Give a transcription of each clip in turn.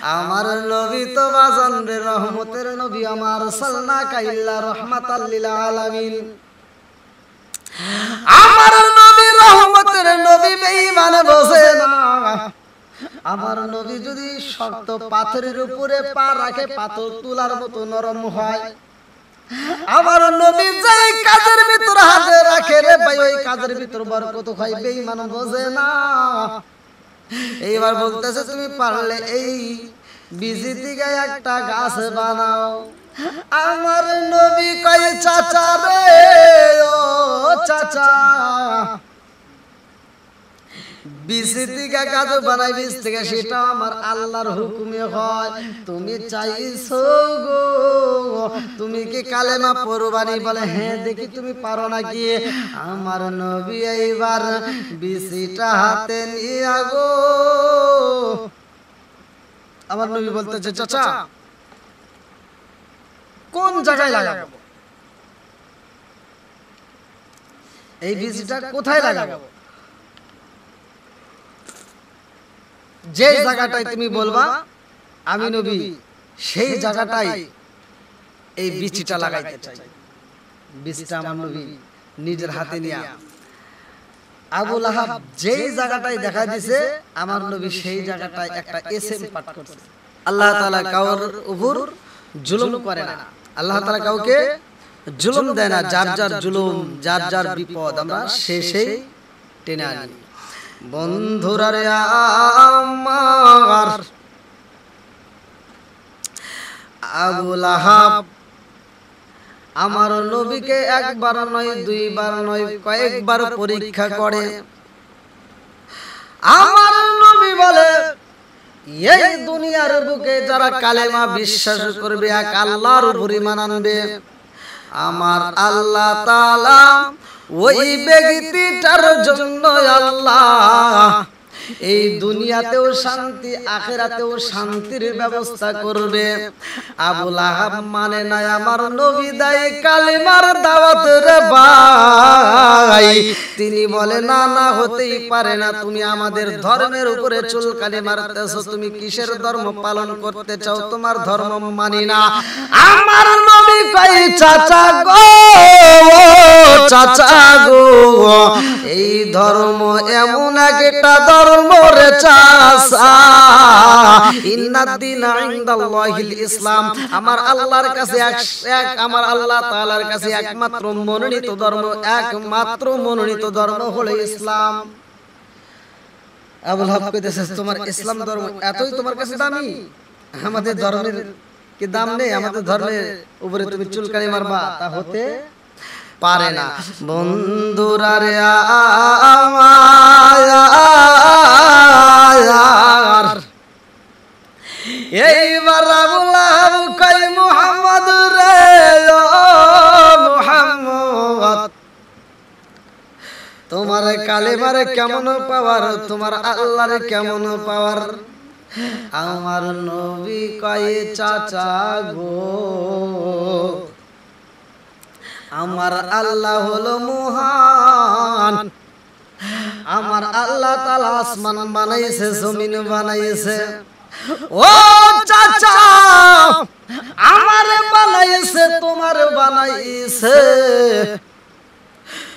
আমার নবী তো বাজান রে রহমতের নবী, আমার সাল্লাকা ইল্লা রাহমাতাল লিল আলামিন। আমার নবী রহমতের নবী, বেঈমান বোঝে না। আমার নবী যদি শক্ত পাথরের উপরে পা রাখে, পাথর তুলার মতো নরম হয়। আমার নবী যেই কাজের ভিতর হাত রাখে রে ভাই, ওই কাজের ভিতর বরকত হয়। বেঈমান বোঝে না। এইবার বলতেছে তুমি পারলে এই বীজি থেকে একটা গাছ বানাও। আমার নবী কয় চাচা রে, ও চাচা, বীজ থেকে গাছ বানাই, বীজ থেকে, সেটা আমার আল্লাহর হুকুমে হয়। তুমি চাইছো গো, তুমি কি কালেমা পড়বানি? বলে হ্যাঁ। দেখি তুমি পারো নাকি? আমার নবী এইবার বীজটা হাতে নিয়ে গো, আমার নবী বলতেছে চাচা কোন জায়গায় লাগাবো? এই বীজটা কোথায় লাগাবো? যে জায়গাটায় তুমি বলবা আমি নবী, সেই জায়গাটায় এই বীজটা লাগাইতে চাই। বীজটা আমার নবী নিজের হাতে নিয়ে আবু লাহাব যেই জায়গাটায় দেখা দিছে, আমার নবী সেই জায়গাটায় একটা এসএম পাঠ করছে। আল্লাহ তাআলা কাউর উপর জুলুম করে না, আল্লাহ তাআলা কাউকে জুলুম দেয় না। যার যার জুলুম, যার যার বিপদ আমরা শেষেই টেনে আনি। বন্ধুরা রে আমার, আবু লাহাব আমার নবীকে একবার নয়, দুইবার নয়, কয়েকবার পরীক্ষা করে। আমার নবী বলে এই দুনিয়ার বুকে যারা কালেমা বিশ্বাস করবে, এক আল্লাহর উপর ঈমান আনবে, আমার আল্লাহ তাআলা ওই ব্যক্তিটার জন্য আল্লাহ এই দুনিয়াতেও শান্তি, আখিরাতেও শান্তির ব্যবস্থা করবে। আবু লাহাব মানে না আমার নবী দেয় কালেমার দাওয়াত রে ভাই। তিনি বলে না না, হতেই পারে না, তুমি আমাদের ধর্মের উপরে চুলকানি মারতেছো, তুমি কিসের ধর্ম পালন করতে চাও? তোমার ধর্ম মানি না। আমার নবী কই চাচা গো, চাচা গো, এই ধর্ম এমন একটা ধর্ম রে চাচা, ইন্নাদ-দীনা ইনদাল্লাহিল ইসলাম, আমার আল্লাহর কাছে আমার আল্লাহ তাআলার কাছে একমাত্র মনোনীত ধর্ম, একমাত্র মনোনীত ধর্ম হলো ইসলাম। আবু লাহাব কইতেছে তোমার ইসলাম ধর্ম এতই তোমার কাছে দামি, আমাদের ধর্মের কি দাম নেই? আমাদের ধর্মের উপরে তুমি চুলকানি মারবা? তা হতে পারে না। বন্ধুরা রে আমার, এইবার আবু লাহাব কয় মুহাম্মদ রে, ও মুহাম্মদ, তোমার কালেমার কেমন পাওয়ার, তোমার আল্লাহর কেমন পাওয়ার? আমার নবী কয় চাচা গো, আমার আল্লাহ হলো মহান, আমার আল্লাহ তাআলা আসমান বানাইছে, জমিন বানাইছে। ও চাচা, আমার বানাইছে, তোমার বানাইছে।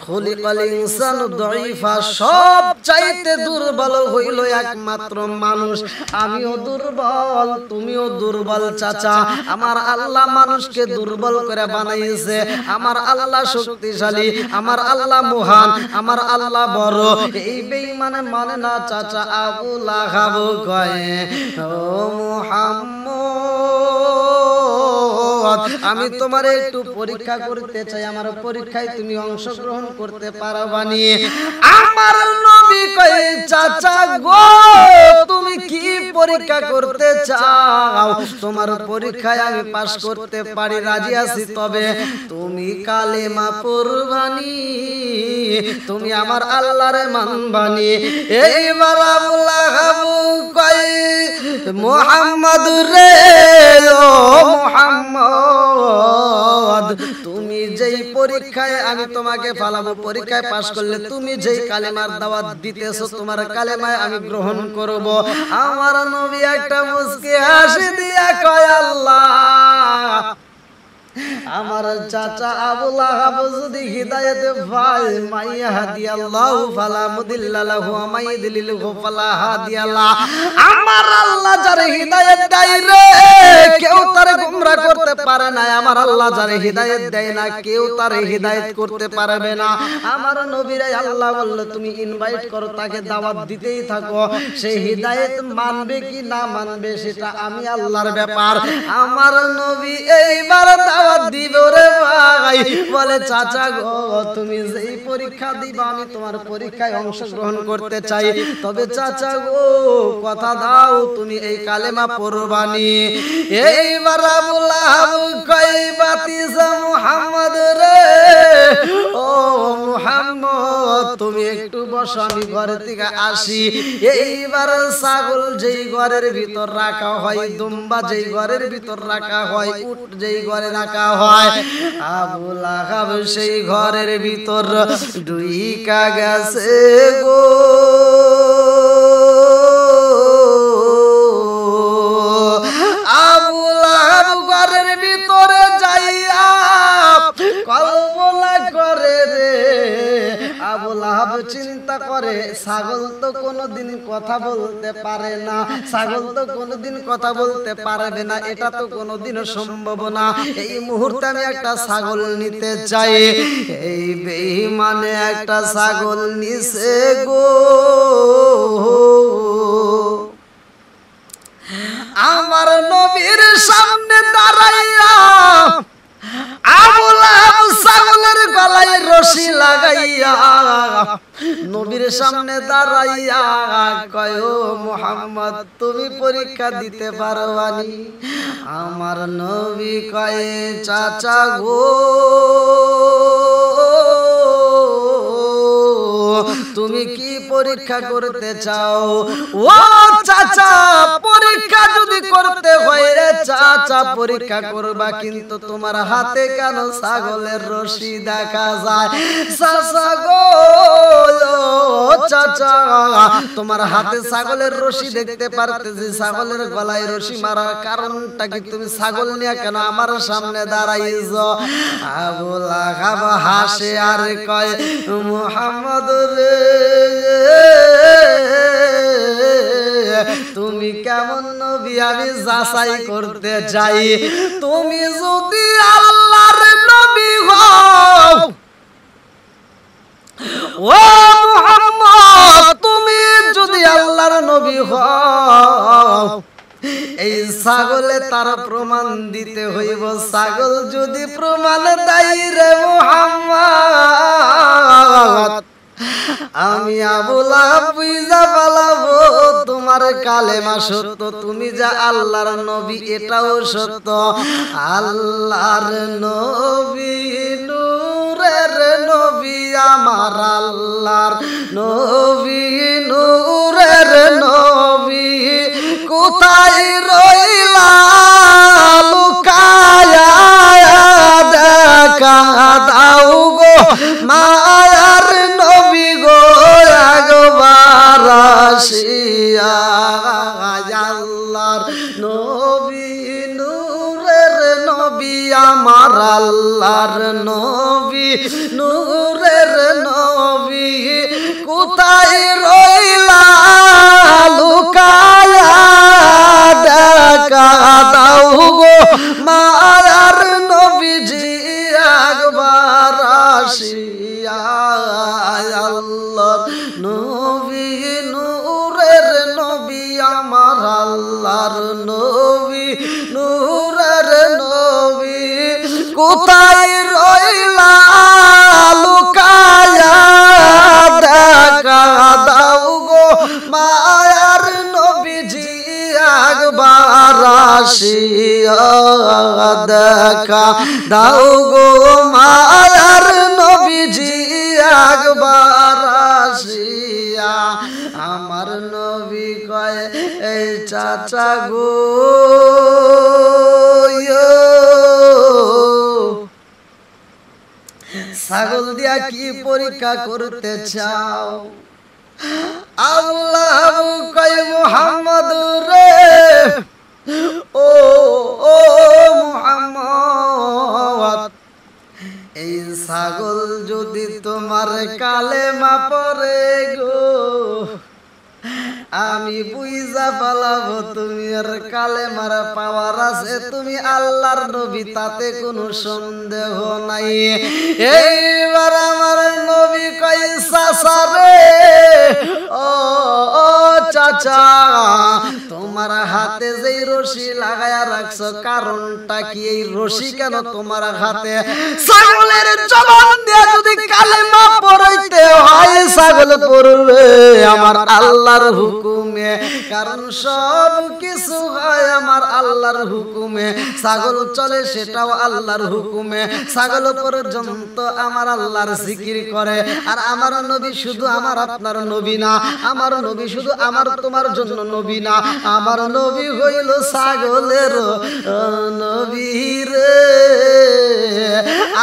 খুলিকাল ইনসানু দাঈফা, সব চাইতে দুর্বল হইল একমাত্র মানুষ। আমিও দুর্বল, তুমিও দুর্বল চাচা। আমার আল্লাহ মানুষকে দুর্বল করে বানাইছে। আমার আল্লাহ শক্তিশালী, আমার আল্লাহ মহান, আমার আল্লাহ বড়। এই বেঈমান মানে না চাচা। আবু লাহাব কয় ও মুহাম্মদ, আমি তোমার একটু পরীক্ষা করতে চাই, আমার পরীক্ষায় তুমি অংশগ্রহণ করতে পারবানি? আমার নবী কয় চাচা গো, তুমি কি পরীক্ষা করতে চাও? তোমার পরীক্ষায় আমি পাস করতে পারি, রাজি আছি, তবে তুমি কালেমা পড়বানি, তুমি আমার আল্লাহরে মানবানি। এইবার আবু লাহাব কয় মুহাম্মদ রে, ও মুহাম্মদ, তুমি যেই পরীক্ষায় আমি তোমাকে ফালাবো, পরীক্ষায় পাশ করলে তুমি যেই কালেমার দাওয়াত দিতেছো, তোমার কালেমায় আমি গ্রহণ করব। আমার নবী একটা মুস্কি আমার চাচা আবু লাহাব যদি হিদায়াত পায় মাইয়াহদিয়াল্লাহু ফালা মুদিল্লা লাহু ওয়া মাইয়ুদ্লিলহু ফালা হাদিয়া লা আমার আল্লাহ যারে হিদায়াত দেয় রে কেউ তারে গোমরা করতে পারে না আমার আল্লাহ যারে হিদায়াত দেয় না কেউ তারে হিদায়াত করতে পারবে না আমার নবীরে আল্লাহ বলল তুমি ইনভাইট করো তাকে দাওয়াত দিতেই থাকো সে হিদায়াত মানবে কি না মানবে সেটা আমি আল্লাহর ব্যাপার আমার নবী এইবার দাওয়াত দিব রে ভাই বলে চাচা গো তুমি যেই পরীক্ষা দিবা আমি তোমার পরীক্ষায় অংশগ্রহণ করতে চাই তবে চাচা গো কথা দাও তুমি এই কালেমা পড়বানি এইবার আবু লাহাব কই বাতিজা মুহাম্মদ রে ও মুহাম্মদ তুমি একটু বসো আমি ঘর থেকে আসি এইবার ছাগল যেই ঘরের ভিতর রাখা হয় দুম্বা যেই ঘরের ভিতর রাখা হয় উট যেই ঘরে রাখা হয় আবু লাহাব সেই ঘরের ভিতর ঢুইকা গেছে গো আবু লাহাব ঘরের ভিতরে যাইয়া কল্পনা করে রে আবু লাহাব চিন্তা করে ছাগল তো কোনোদিন কথা বলতে পারে না ছাগল তো কোনোদিন কথা বলতে পারবে না এটা তো কোনোদিন সম্ভব না এই মুহূর্তে আমি একটা ছাগল নিতে চাই এই বেঈমানে একটা ছাগল নিছে গো আমার নবীর সামনে দাঁড়াইয়া আবু লাহাব ছাগলের গলায় রশি লাগাইয়া নবীর সামনে দাঁড়াইয়া কয় ও মুহাম্মদ তুমি পরীক্ষা দিতে পারবানি আমার নবী কয় চাচা গো তুমি কি পরীক্ষা করতে চাও ও চাচা পরীক্ষা যদি করতে হয় রে চাচা পরীক্ষা করবা কিন্তু তোমার হাতে কেন ছাগলের রশি দেখা যায় চাচা গো চাচা তোমার হাতে ছাগলের রশি দেখতে পারতেছি ছাগলের গলায় রশি মারার কারণটা কি তুমি ছাগল নিয়ে কেন আমার সামনে দাঁড়াইছো আবু লাহাব হাসে আর কয় মুহাম্মদ রে তুমি কেমন নবী আমি যাচাই করতে চাই তুমি যদি আল্লাহর নবী হও ও মুহাম্মদ তুমি যদি আল্লাহর নবী হও এই ছাগলে তার প্রমাণ দিতে হইব ছাগল যদি প্রমাণ দেয় রে মুহাম্মদ আমি আবু লাহাব বুঝা পালাবো তোমার কালেমা সত্য তুমি যা আল্লাহর নবী এটাও সত্য আল্লাহর নবী নূরের নবী আমার আল্লাহর নবী নূরের নবী কোথায় রইলা লুকায়া দেখা দাও গো মায়ার নবী গো একবার আসিয়া আল্লাহর নবী নূরের নবী আমার আল্লাহর নবী নূরের নবী কোথায় রইলা লুকায়া দেখা দাও গো মায়ার নবীজি একবার আসিয়া আল্লাহর নবী নূরের নবী আমার আল্লাহর নবী নূরের নবী কোথায় রইলা লুকায়া দেখা দাও গো মায়ার নবীজি একবার আসিয়া দেখা দাও গো মায়ার নবীজি একবার আসিয়া আমার নবী কয় এই চাচা গো ছাগল দিয়া কি পরীক্ষা করতে চাও আল্লাহ কয় মুহাম্মদ রে ও মুহাম্মদ কালেমা পড়ে গো আমি বুঝা পালাবো তুমি আর কালেমার পাওয়ার আছে, তুমি আল্লাহর নবী, তাতে কোনো সন্দেহ নাই। এইবার আমার নবী কয় চাচা রে, ও চাচা তোমার হাতে যেই রশি লাগায়া রাখছো কারণটা কি? এই রশি কেন তোমার হাতে? ছাগলের জবান দিয়ে যদি কালেমা পড়াইতে হয় ছাগল পড়বে আমার আল্লাহর হুকুমে, কারণ সব কিছু হয় আমার আল্লাহর হুকুমে। ছাগল চলে সেটাও আল্লাহর হুকুমে, ছাগল পর্যন্ত আমার আল্লাহর জিকির করে। আর আমার নবী শুধু আমার আপনার নবী না, আমার নবী শুধু আমার তোমার জন্য নবী না, আমার নবী হইল ছাগলের নবী রে।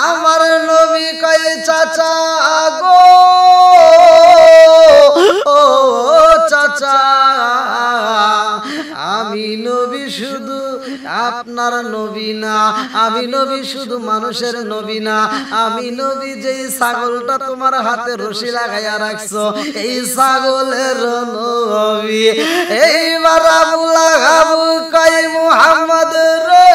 আমার নবী কয় চাচা গো, ও চাচা আমি নবী শুধু আপনার নবী না, আমি নবী শুধু মানুষের নবী না, আমি নবী যেই ছাগলটা তোমার হাতে রশি লাগাইয়া রাখছো এই ছাগলের নবী। এইবার আবু লাহাব কয় মুহাম্মদ রে,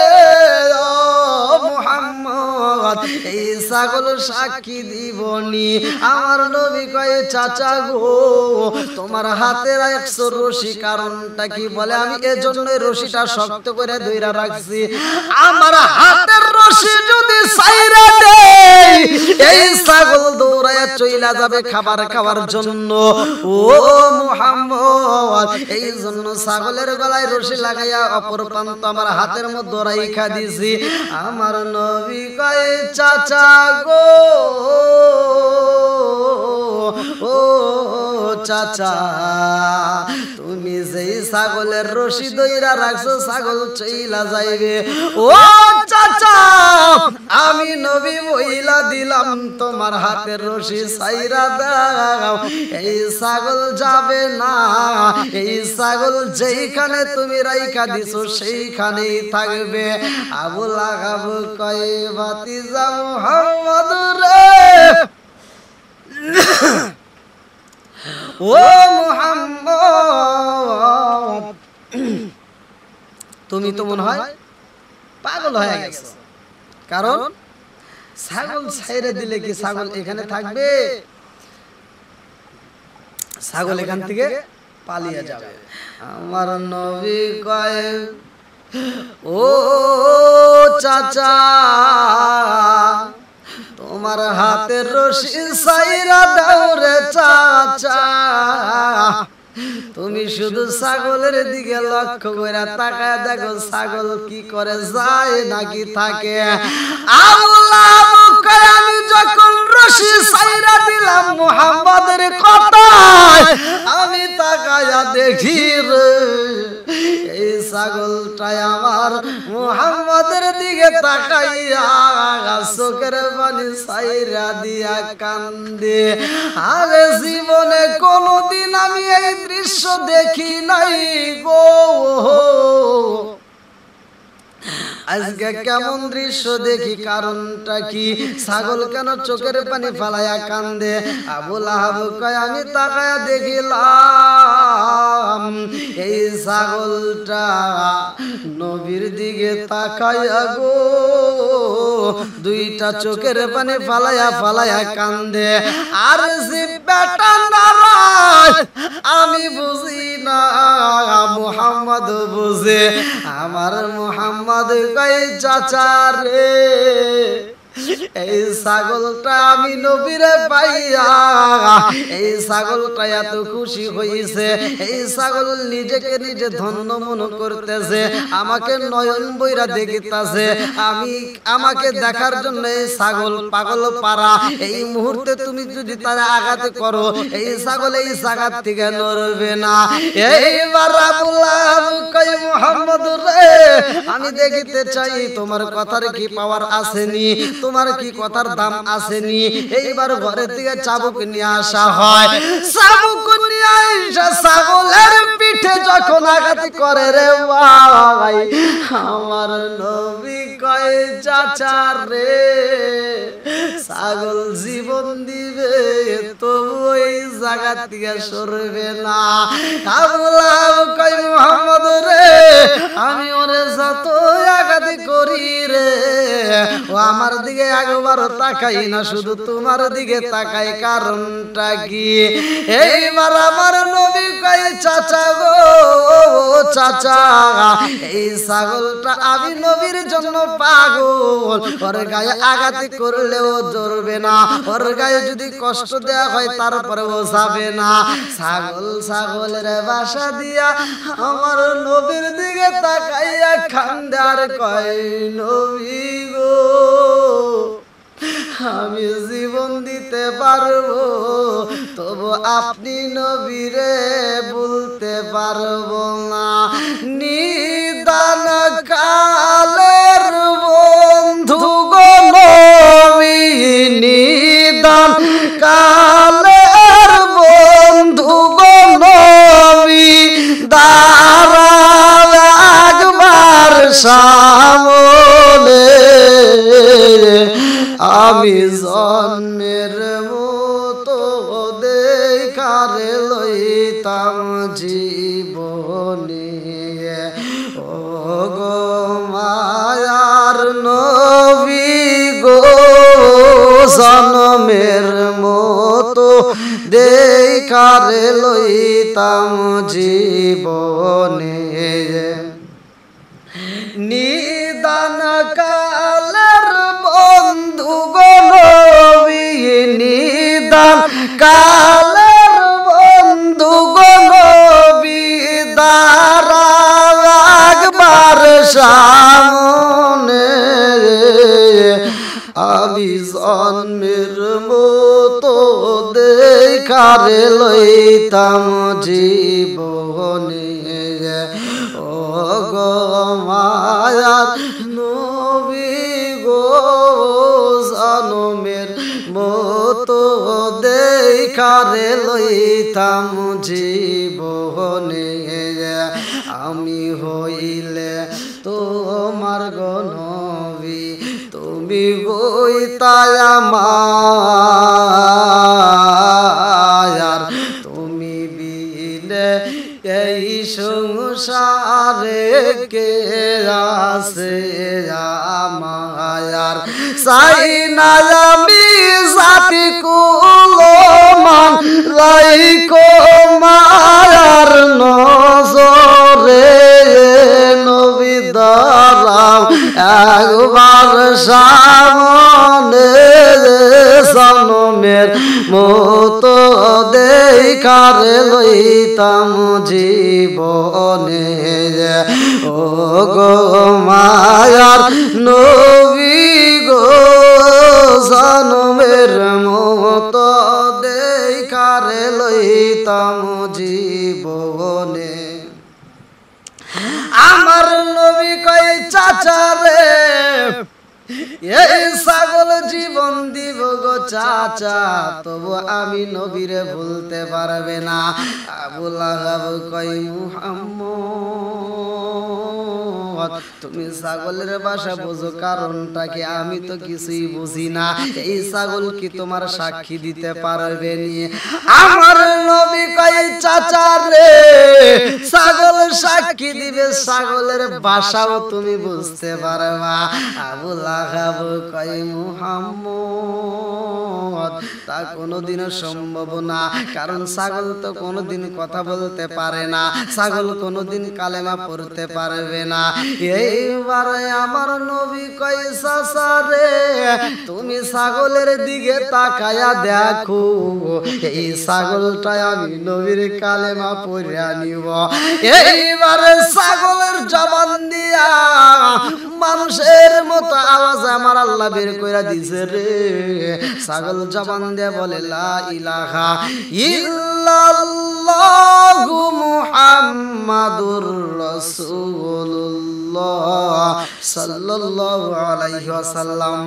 ও মুহাম্মদ এই ছাগল সাক্ষী দিবনি। আমার নবী কয় চাচা গো তোমার হাতে রাখছো রশি কারণটা কি? বলে আমি এজন্য রশিটা শক্ত করে ধইরা রাখছি, আমার হাতের রশি যদি ছাইরা দেই এই ছাগল দৌড়ায়া চইলা যাবে খাবার খাওয়ার জন্য। ও মুহাম্মদ এই জন্য ছাগলের গলায় রশি লাগাইয়া অপর প্রান্ত আমার হাতের মধ্যে রাইখা দিছি। আমার নবী কয় চাচা গো, ও চাচা তুমি যেই ছাগলের রশি দইরা রাখছো ছাগল চইলা যাইবে। ও চাচা আমি নবী বইলা দিলাম তোমার হাতের রশি ছাইরা দাও, এই ছাগল যাবে না, এই ছাগল যেইখানে তুমি রাইখা দিছো সেইখানেই থাকবে। আবু লাহাব কয় ভাতিজা মুহাম্মদ রে, ও মুহাম্মদ তুমি তো মনে হয় পাগল হয়ে গেছো, কারণ ছাগল ছাইরে দিলে কি ছাগল এখানে থাকবে? ছাগল এখান থেকে পালিয়ে যাবে। আমার নবী কয় ও চাচা তোমার হাতের রশি ছাইরা দাও রে চাচা, তুমি শুধু ছাগলের দিকে লক্ষ্য করে তাকায় দেখো ছাগল কি করে, যায় নাকি থাকে। আল্লাহ আমি যখন রশি ছাইরা দিলাম মুহাম্মদের কথায় আমি তাকায়া দেখি রে এই ছাগলটাই আমার মুহাম্মদের দিকে তাকাইয়া চোখের পানি ছাইরা দিয়া কান্দে। আরে জীবনে কোনদিন আমি এই দৃশ্য দেখি নাই গো, আজকে কেমন দৃশ্য দেখি, কারণটা কি? ছাগল কেন চোখের পানি ফালাইয়া কান্দে? আবু লাহাব কয় আমি তাকায়া দেখিলাম এই ছাগলটা নবীর দিকে তাকায়া গো দুইটা চোখের পানি ফালাইয়া ফালাইয়া কান্দে। আর যে বেটা নারাজ আমি বুঝি না, মুহাম্মদ বুঝে। আমার মুহাম্মদ কয় চাচা রে এই ছাগলটা আমি নবীরে পাইয়া এই ছাগলটা এত খুশি হইছে, এই ছাগল নিজেকে নিজে ধন্য মনে করতেছে, আমাকে নয়ন বইরা দেখিতাছে, আমাকে দেখার জন্য এই ছাগল পাগল পারা। এই মুহূর্তে তুমি যদি তার আঘাত করো এই ছাগল এই জায়গা থেকে নড়বে না। এইবার আবু লাহাব কয় মুহাম্মদ রে আমি দেখিতে চাই তোমার কথার কি পাওয়ার আসেনি, তোমার কি কথার দাম আসেনি। এইবার ঘরের থেকে চাবুক নিয়ে আসা হয়, চাবুক নিয়ে আসা ছাগলের পিঠে যখন আঘাত করে রে ভাই আমার নবী কয় চাচা রে ছাগল জীবন দিবে জায়গা থেকে সরবে না। আবু লাহাব কয় মুহাম্মদ রে আমি ওরে যত আঘাত করি রে ও আমার দিকে একবার তাকাই না, শুধু তোমার দিকে তাকাই, কারণটা কি? এইবার আমার নবী কয় চাচা গো চাচা এই ছাগলটা আমি নবীর জন্য পাগল, ওর গায়ে আঘাত করলেও জ্বলবে না, ওর গায়ে যদি কষ্ট দেওয়া হয় তারপরেও যাবে না। ছাগলের বাসা দিয়া আমার নবীর দিকে তাকাইয়া কান্দে আর কয় নবী গো আমি জীবন দিতে পারবো তবু আপনি নবীরে বলতে পারবো না। নিদান কালের বন্ধু গো নবী, নিদান কালের বন্ধু গো নবী, দাঁড়াও একবার সামনে আমি জন্মের মতো দেখারে লইতাম জীবনে। ও গো মায়ার নবী গো জন্মের মতো দেখারে লইতাম জীবনে। নিদান কালের বন্ধু গো নবী, নিদান কালের বন্ধু গো নবী, দাঁড়াও একবার সামনে আমি জন্মের মতো দেখারে লইতাম জীবনে। ও গো মায়ার নবী গো জন্মের মতো দেখারে লইতাম জীবনে। আমি হইলে তোমার গো নবী, তুমি হইতায় আমার, তুমি বিনে এই সংসারে কে আছে আমার। চাই না আমি জাতি কুলমান লাইকো মায়ার নজরে নবী দাঁড়াও একবার সামনে জন্মের মতো দেখারে লইতাম জীবনে। ও গো মায়ার নবী গো জন্মের মতো দেখারে লইতাম জীবনে। আমার নবী কয় চাচা রে এই ছাগল জীবন দিব গো চাচা তবু আমি নবীরে ভুলতে পারবে না। আবু লাহাব কয় মুহাম্মদ তুমি ছাগলের ভাষা বোঝো, কারণটা কি? আমি তো কিছুই বুঝি না, এই ছাগল কি তোমার সাক্ষী দিতে পারবে নি? আমার নবী কয় চাচা রে ছাগল সাক্ষী দিবে, ছাগলের ভাষাও তুমি বুঝতে পারবা। আবু লাহাব কয় মুহাম্মদ তা কোনোদিনও সম্ভব না, কারণ ছাগল তো কোনোদিন কথা বলতে পারে না, ছাগল কোনোদিন কালেমা পড়তে পারবে না। এইবারে আমার নবী কয় চাচা রে তুমি ছাগলের দিকে তাকায়া দেখো, এই ছাগলটা আমি নবীর কালেমা পড়িয়া নিব। এইবারে ছাগলের জবান দিয়া মানুষের মতো আওয়াজ আমার আল্লাহ বের কইরা দিছে রে। ছাগল জবান দিয়ে বলে লা ইলাহা ইল্লাল্লাহু মুহাম্মাদুর রাসূলুল্লাহ সাল্লাল্লাহু আলাইহি ওয়াসাল্লাম।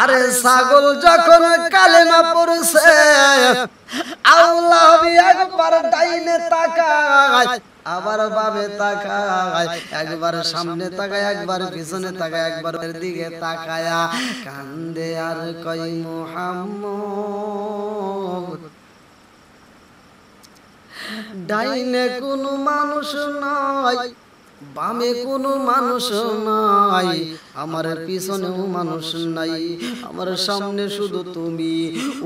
আরে ছাগল যখন কালেমা পড়ছে আল্লাহ একবার ডাইনে তাকায়, আবার বামে তাকায়, একবার সামনে তাকায়, একবার পিছনে তাকায়, একবার দিকে তাকায়া কান্দে আর কয় মুহাম্মদ ডাইনে কোনো মানুষ নাই, বামে কোনো মানুষ নাই, আমার পিছনেও মানুষ নাই, আমার সামনে শুধু তুমি।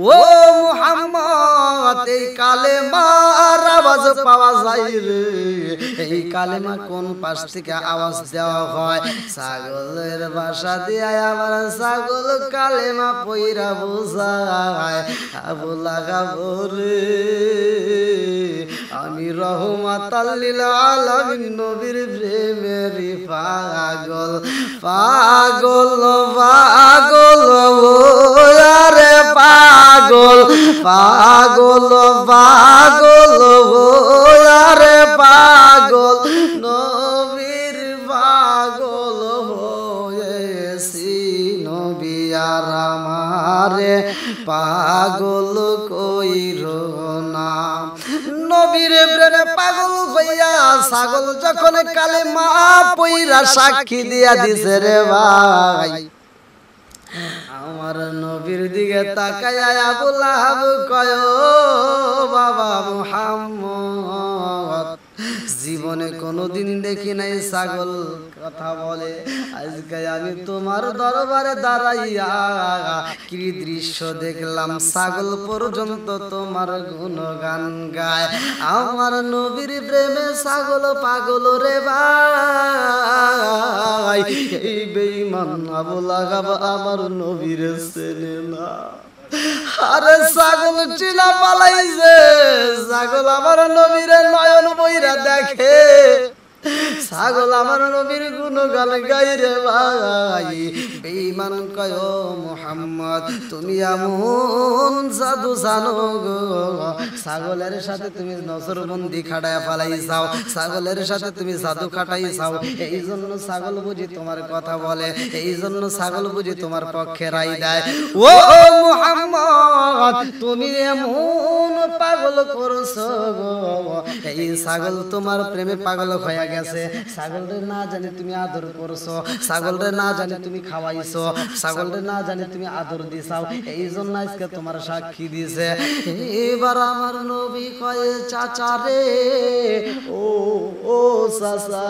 ও মুহাম্মদ, এই কালেমার আওয়াজ পাওয়া যায় রে। এই কালেমা কোন পাশ থেকে আওয়াজ দেওয়া হয়? ছাগলের বাসা দিয়ে আমার ছাগল কালেমা পইরা বোঝায়। আবু লাগাব রে, আমি রহমাতাল লিল আলামিন নবীর প্রেমের পাগল। পাগল পাগল আরে পাগল, পাগল পাগল আরে পাগল, নবীর পাগল হয়েছি। নবী আর আমারে পাগল কইরো না। নবীর প্রেমে পাগল হইয়া ছাগল যখন কালেমা পইরা সাক্ষী দিয়া দিছে রে ভাই, আমার নবীর দিকে তাকায়া আবু লাহাব কয়, বাবা মুহাম্মদ, জীবনে কোনোদিন দেখি নাই ছাগল কথা বলে, আজকে আমি তোমার দরবারে দাঁড়াইয়া কি দৃশ্য দেখলাম, ছাগল পর্যন্ত তোমার গুণগান গায়। আমার নবীর প্রেমে ছাগল পাগল রে ভাই। এই বেঈমান আবু লাহাব আমার নবীর চেনে না। আরে ছাগল চিনা পালাইছে, ছাগল আমার নবীর নয়ন বইরা দেখে, ছাগল আমার নবীর গুণগান গাই রে ভাই। বেঈমান কয়, ও মুহাম্মদ, তুমি এমন জাদু জানো গো, ছাগলের সাথে তুমি নজরবন্দি খাটায় পালাইছাও, ছাগলের সাথে তুমি জাদু খাটাইছাও, এই জন্য ছাগল বুঝি তোমার কথা বলে, এই জন্য ছাগল বুঝি তোমার পক্ষে রায় দেয়। ও মুহাম্মদ, তুমি এমন পাগল করছো গো, এই ছাগল তোমার প্রেমে পাগল হয়ে গেছে। ছাগলরে না জানি তুমি আদর করছো, ছাগলরে না জানি তুমি খাওয়াইছো, ছাগলরে না জানি তুমি আদর দিছাও, এই জন্য আজকে তোমার সাক্ষী দিছে। এবার আমার নবী কয়ে, চাচা রে, ও ও চাচা,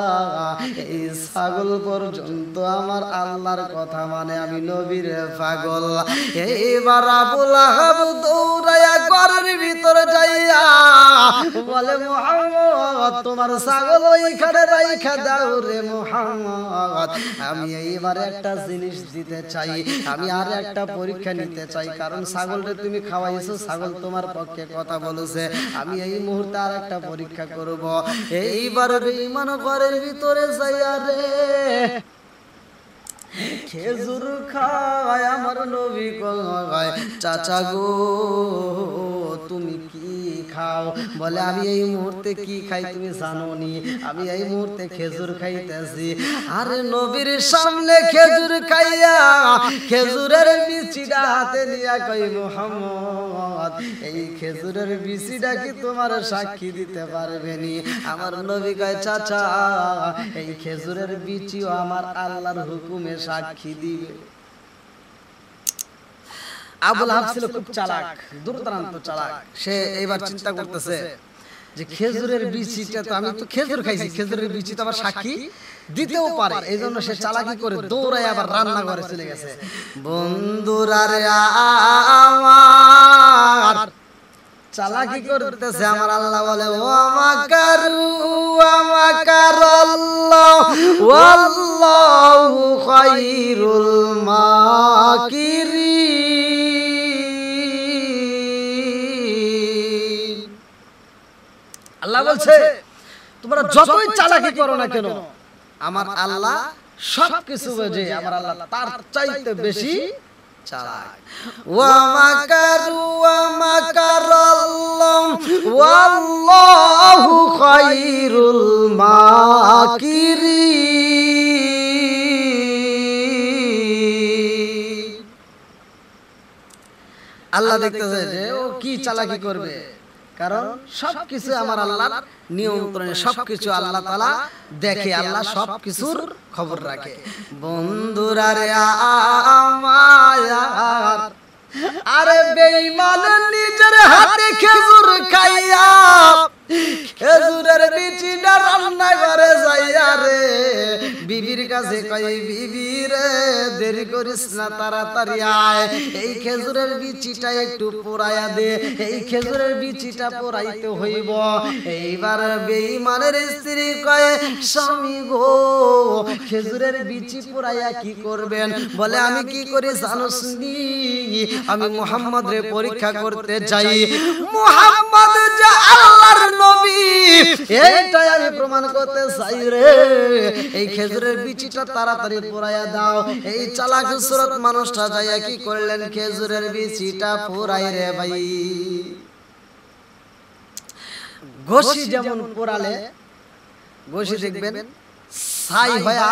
এই ছাগল পর্যন্ত আমার আল্লাহর কথা মানে, আমি নবীর পাগল। এবার আবু লাহাব দৌড়াইয়া ঘরের ভিতরে যাইয়া বলে, মুহাম্মদ, তোমার ছাগল ওইখানে রাইখা দাও রে মুহাম্মদ, আমি এইবারে একটা জিনিস দিতে চাই, আমি আর একটা পরীক্ষা নিতে চাই, কারণ ছাগলরে তুমি খাওয়াইছো, ছাগল তোমার পক্ষে কথা বলেছে, আমি এই মুহূর্তে আর একটা পরীক্ষা করব। এইবার বেঈমান ঘরের ভিতরে যাইয়া রে খেজুর খায় আমার নবী কয়, চাচা গো তুমি কি খাও? বলে, আমি এই মুহূর্তে কি খাই তুমি জানো নি? আমি এই মুহূর্তে খেজুর খাইতেছি। আরে নবীর সামনে খেজুর খাইয়া খেজুরের বিচিটা হাতে নিয়া কই, মুহাম্মদ, এই খেজুরের বিচিটা কি তোমার সাক্ষী দিতে পারবে নি? আমার নবী কয়, চাচা, এই খেজুরের বিচিও আমার আল্লাহর হুকুমে সাক্ষী দিবে। আবু লাহাব ছিল খুব চালাক, দুর্দান্ত চালাক। সে এবার চিন্তা করতেছে যে খেজুরের বিচিটা তো, আমি তো খেজুর খাইছি, খেজুরের বিচি তো আবার সাক্ষী দিতেও পারে, এই জন্য সে চালাকি করে দৌড়ায় আবার রান্নাঘরে চলে গেছে। বন্ধুরা রে আমার, চালাকি করতেছে আমার আল্লাহ বলে, ওয়া মাকারু ওয়া মাকারাল্লাহ ওয়াল্লাহু খায়রুল মাকিরিন। আল্লাহ বলছে, তোমরা যতই চালাকি করো না কেন, আমার আল্লাহ সবকিছু বোঝে, আমার আল্লাহ তার চাইতে বেশি চালাক। ওয়া মাকারু ওয়া মাকারাল্লাহ ওয়াল্লাহু খায়রুল মাকিরিন। আল্লাহ দেখতেছে যে ও কি চালাকি করবে, কারণ সবকিছু আমার আল্লাহর নিয়ন্ত্রণে, সবকিছু আল্লাহ তাআলা দেখে, আল্লাহ সবকিছুর খবর রাখে। বন্ধুরা রে আমার, আরে বেঈমান নিজের হাতে খেজুর খাইয়া খেজুরের বিচিটা রান্না করে যাইয়া রে বিবির কাছে কই বিবি রে দেরি করিস না তাড়াতাড়ি আয় এই খেজুরের বিচিটা একটু পোড়াইয়া দে এই খেজুরের বিচিটা পোড়াইতে হইব এইবার বেঈমানের স্ত্রী কয় স্বামী গো খেজুরের বিচি পোড়াইয়া কি করবেন বলে আমি কি করি জানোস নি আমি মুহাম্মদ রে পরীক্ষা করতে যাই মুহাম্মদ যে আল্লাহর নবী এইটাই আমি প্রমাণ করতে চাই রে এই খেজুরের বিচিটা তাড়াতাড়ি পোড়াইয়া দাও এই চালাক সুরত মানুষটা যাইয়া কি করলেন খেজুরের বিচিটা পোড়াই রে ভাই ঘষি যেমন পোড়ালে ঘষি দেখবেন ছাই হয়া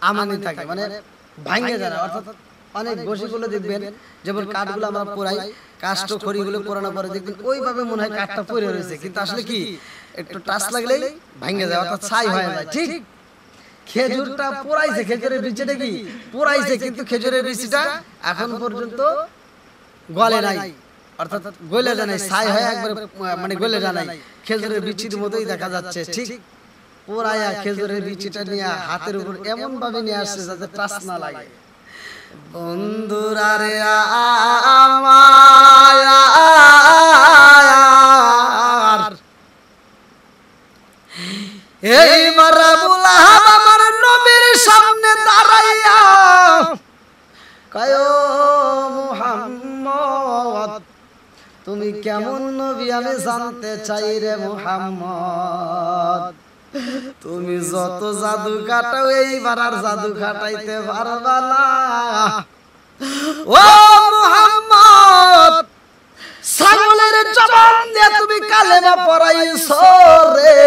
আমানি থাকে মানে ভাঙে যায় না অর্থাৎ অনেক ঘষিগুলো দেখবেন যেমন কাঠগুলো আমরা পোড়াই কাষ্ঠ খড়িগুলো পোড়ানোর পরে দেখবেন ওইভাবে মনে হয় কাঠটা পড়ে রয়েছে কিন্তু আসলে কি একটু টাচ লাগলেই ভাঙে যায় অর্থাৎ ছাই হয়ে যায় ঠিক খেজুরটা পোড়াইছে খেজুরের বিচিটা কি পোড়াইছে কিন্তু খেজুরের বিচিটা এখন পর্যন্ত গলে নাই অর্থাৎ গলে যায় নাই ছাই হয়ে একবার মানে গলে যায় নাই খেজুরের বিচির মতোই দেখা যাচ্ছে ঠিক পোড়াইয়া খেজুরের বিচিটা নিয়ে হাতের উপর এমন ভাবে নিয়ে আসছে যাতে টাচ না লাগে বন্ধুরা রে আমার এই মারাবুল আহাব আমার নবীর সামনে দাঁড়াইয়া কয় মুহাম্মদ তুমি কেমন নবী আমি জানতে চাই রে মুহাম্মদ তুমি যত জাদু কাটাও এইবার আর জাদু কাটাইতে পারবা না ও মুহাম্মদ ছাগলের জবান দিয়ে তুমি কালেমা পড়াইছো রে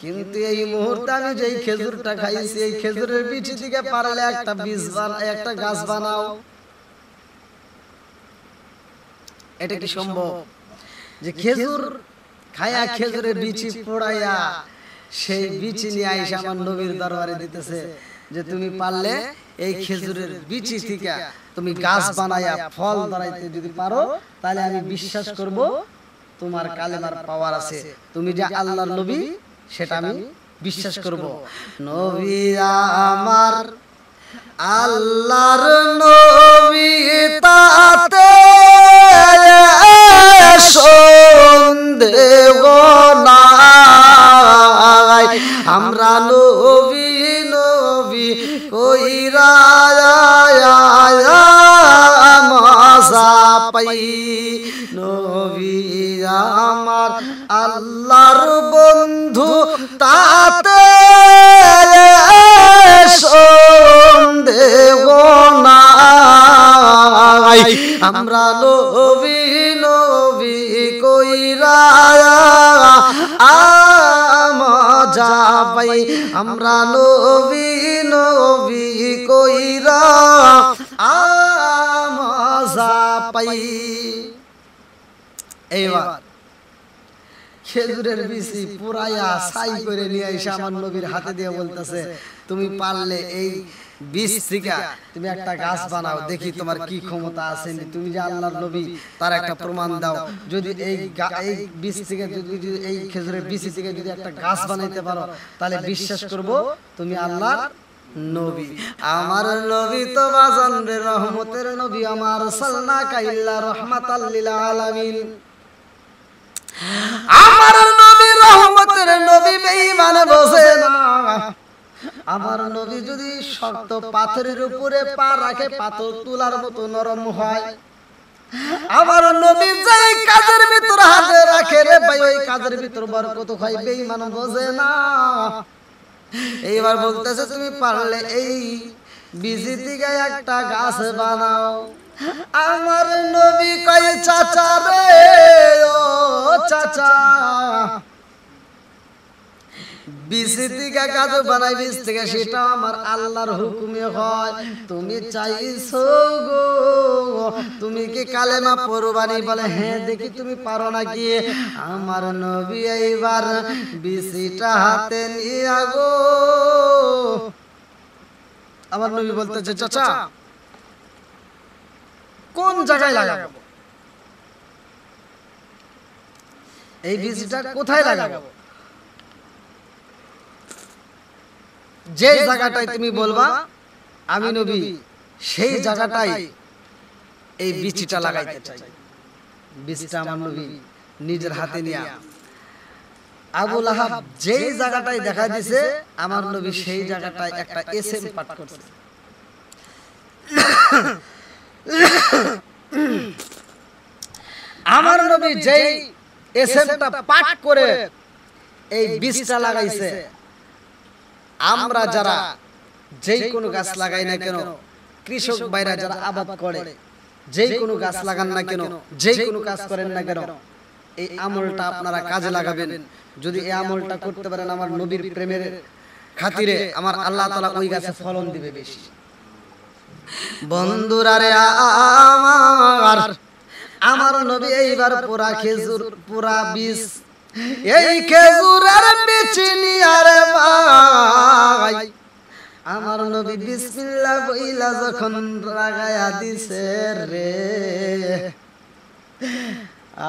কিন্তু এই মুহূর্তে আমি যেই খেজুরটা খাইছি এই খেজুরের বিচি থেকে পারলে একটা বীজ একটা গাছ বানাও এটা কি সম্ভব যে খেজুর খায়া খেজুরের বিচি পোড়াইয়া সেই বিচি নিয়ে আইসা আমার নবীর দরবারে দিতেছে যে তুমি পারলে এই খেজুরের বিচি থেকে তুমি গাছ বানাইয়া ফল ধরাইতে যদি পারো তাহলে আমি বিশ্বাস করব তোমার কালেমার পাওয়ার আছে তুমি যে আল্লাহর নবী সেটা আমি বিশ্বাস করব নবী আমার আল্লাহর নবী তাতে সন্দেহ নাই আমরা নবী নবী কইরা মজা পাই নবী আমার আল্লাহর বন্ধু তাতে সন্দেহ নাই আমরা নবী নবী কইরা মজা পাই আমরা নবী নবী কইরা মজা পাই এইবার খেজুরের বিচি পুরাইয়া ছাই করে নিয়ে এসে আমার নবীর হাতে দিয়ে বলতেছে তুমি পারলে এই বীজ থেকে তুমি একটা গাছ বানাও দেখি তোমার কি ক্ষমতা আছে তুমি যে আল্লাহর নবী তার একটা প্রমাণ দাও যদি এই বীজ থেকে যদি এই খেজুরের বিচি থেকে যদি একটা গাছ বানাইতে পারো তাহলে বিশ্বাস করব তুমি আল্লাহর নবী আমার নবী তো বাজান রে রহমতের নবী আমার সাল্লাকা ইল্লা রাহমাতাল লিল আলামিন আমার নবী রহমতের নবী বেঈমান বোঝে না আমার নবী যদি শক্ত পাথরের উপরে পা রাখে পাথর তুলার মতো নরম হয় আমার নবী যেই কাজের ভিতর হাতে রাখে রে ভাই ওই কাজের ভিতর বরকত হয় বেঈমান বোঝে না এইবার বলতেছে তুমি পারলে এই বিচি থেকে একটা গাছ বানাও আমার নবী কয় চাচা রে ও চাচা বিচি থেকে গাছ বানাই বীজ থেকে সেটা আমার আল্লাহর হুকুমে হয় তুমি চাইছো গো তুমি কি কালেমা পড়বানি বলে হ্যাঁ দেখি তুমি পারো নাকি আমার নবী এইবার বিচিটা হাতে নিয়া গো আমার নবী বলতেছে চাচা কোন জায়গায় লাগাবো এই বীজটা কোথায় লাগাবো? যে জায়গাটায় তুমি বলবা আমি নবী, সেই জায়গাটায় এই বীজটা লাগাইতে চাই। বীজটা আমার নবী নিজের হাতে নিয়ে আবু লাহাব যেই জায়গাটায় দেখা দিছে আমার নবী সেই জায়গাটায় একটা এসএম পাঠ করছে। আমার নবী যেই এসএমটা পাঠ করে এই বীজটা লাগাইছে, আমরা যারা যেই কোনো গাছ লাগাই না কেন, কৃষক ভাইরা যারা আবাদ করে, যেই কোনো গাছ লাগান না কেন, যেই কোনো কাজ করেন না কেন, এই আমলটা আপনারা কাজে লাগাবেন। যদি এই আমলটা করতে পারেন আমার নবীর প্রেমের খাতিরে, আমার আল্লাহ তাআলা ওই গাছে ফলন দিবে বেশি। বন্ধুরা রে আমার নবী এইবার পুরা খেজুর, পুরা বীজ, এই খেজুরের বীজ নিয়ে রে ভাই আমার নবী বিসমিল্লাহ বইলা যখন লাগায়া দিছে রে,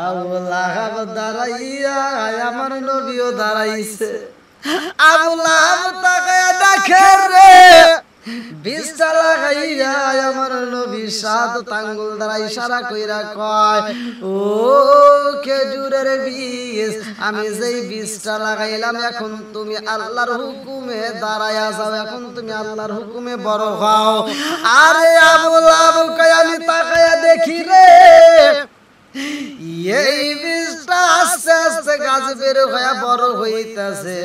আবু লাহাব দাঁড়াইয়া আমার নবীও দাঁড়াইছে। আবু লাহাব তাকায়া দেখে রে বীজটা লাগাইয়া আমার নবী সাত আঙ্গুল দ্বারা ইশারা কইরা কয়, ও খেজুরের বীজ, আমি যেই বীজটা লাগাইলাম এখন তুমি আল্লাহর হুকুমে দাঁড়ায়া যাও, এখন তুমি আল্লাহর হুকুমে বড় হও। আরে আবু লাহাব কয় আমি তাকায়া দেখি রে এই বীজটা আস্তে আস্তে গাছ বের হয়ে বড় হইতাছে,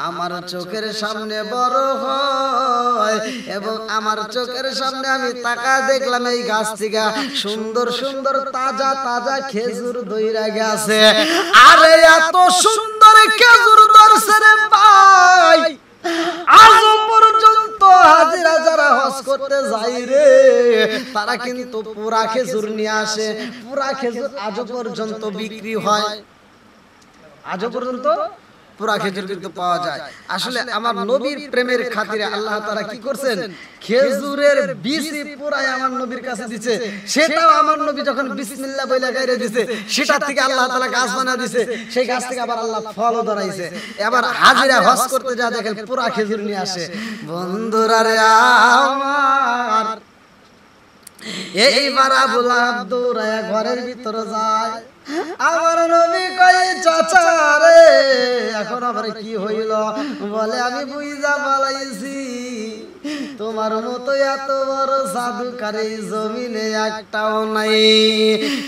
আমার চোখের সামনে বড় হয় এবং আমার চোখের সামনে আমি তাকা দেখলাম এই গাছ থেকে সুন্দর সুন্দর তাজা তাজা খেজুর দইরা গেছে। আরে এত সুন্দর খেজুর ধরছে রে ভাই, আজ পর্যন্ত হাজিরা যারা হজ করতে যায় রে তারা কিন্তু পুরা খেজুর নিয়ে আসে, পুরা খেজুর আজ পর্যন্ত বিক্রি হয়, আজ পর্যন্ত পুরা খেজুর কিন্তু পাওয়া যায়। আসলে আমার নবীর প্রেমের খাতিরে আল্লাহ তাআলা কি করছেন, খেজুরের বীজ পুরাই আমার নবীর কাছে দিয়েছে। সেটাও আমার নবী যখন বিসমিল্লাহ বলে গাইরে দিয়েছে, সেটা থেকে আল্লাহ তাআলা গাছ বানা দিয়েছে, সেই গাছ থেকে আবার আল্লাহ ফল ধরাইছে। এবার হাজিরা হজ করতে যা দেখেন পুরা খেজুর নিয়ে আসে। বন্ধুরা রে আমার এইবার আবু লাহাব দৌড়ায়া ঘরের ভিতরে যায়। আমার নবী কয় চাচা রে এখন আবার কি হইল? বলে আমি বুঝা পালাইছি তোমার মতো এত বড় জাদুকার এই জমিনে একটাও নাই।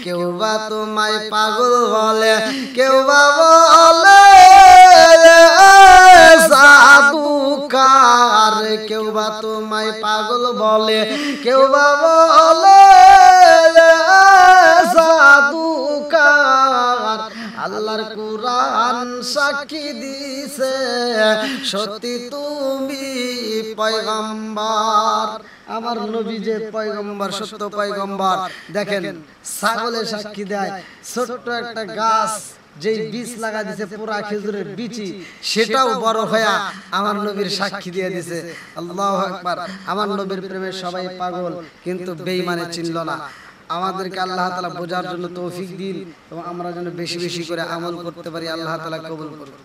কেউ বা তোমায় পাগল বলে, কেউ বা বলে জাদুকার, কেউ বা তোমায় পাগল বলে, কেউ বা বলে জাদুকার। আল্লাহর কুরআন সাক্ষী দিছে সত্যি তুমি পয়গম্বর। আমার নবী যে পয়গম্বর, সত্য পয়গম্বর। দেখেন ছাগলে সাক্ষী দেয়, ছোট্ট একটা গাছ যেই বীজ লাগা দিছে পুরা খেজুরের বিচি, সেটাও বড় হয়া আমার নবীর সাক্ষী দিয়ে দিছে। আল্লাহু আকবার। আমার নবীর প্রেমে সবাই পাগল, কিন্তু বেঈমানে চিনল না। আমাদেরকে আল্লাহ তাআলা বোঝার জন্য তৌফিক দিন এবং আমরা যেন বেশি বেশি করে আমল করতে পারি। আল্লাহ তাআলা কবুল করুন।